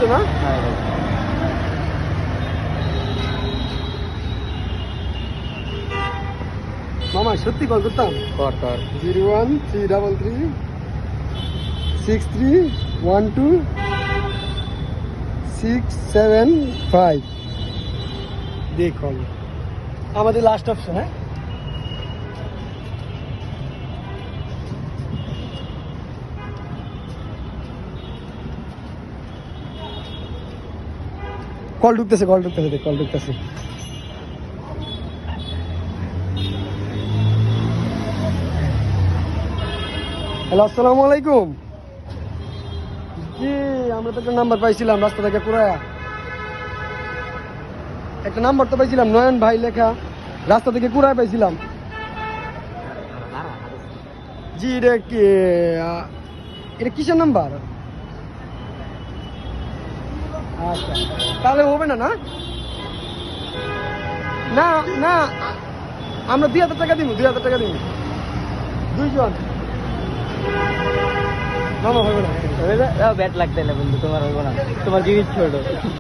ঢুকছে না? মামা সত্যি কল করতাম। কর 01333632675 দেখ কল আমাদের লাস্ট অপশন। হ্যাঁ কল ঢুকতেছে দেখ কল ঢুকতেছে। হ্যালো, আসসালামু আলাইকুম। জি, আমরা তো একটা নাম্বার পাইছিলাম রাস্তা থেকে পুরায়া, একটা নাম্বার তো পাইছিলাম নয়ন ভাই লেখা, রাস্তা থেকে কুড়ায় পাইছিলাম। জি, এটা কি এটা কিসের নাম্বার? আচ্ছা, তাহলে হবে না? না না না, আমরা 2000 টাকা দিব, 2000 টাকা দিব দুইজন। মামা হবে না? ব্যাট লাগতে না বন্ধু, তোমার হইব না, তোমার জিনিস ছোট।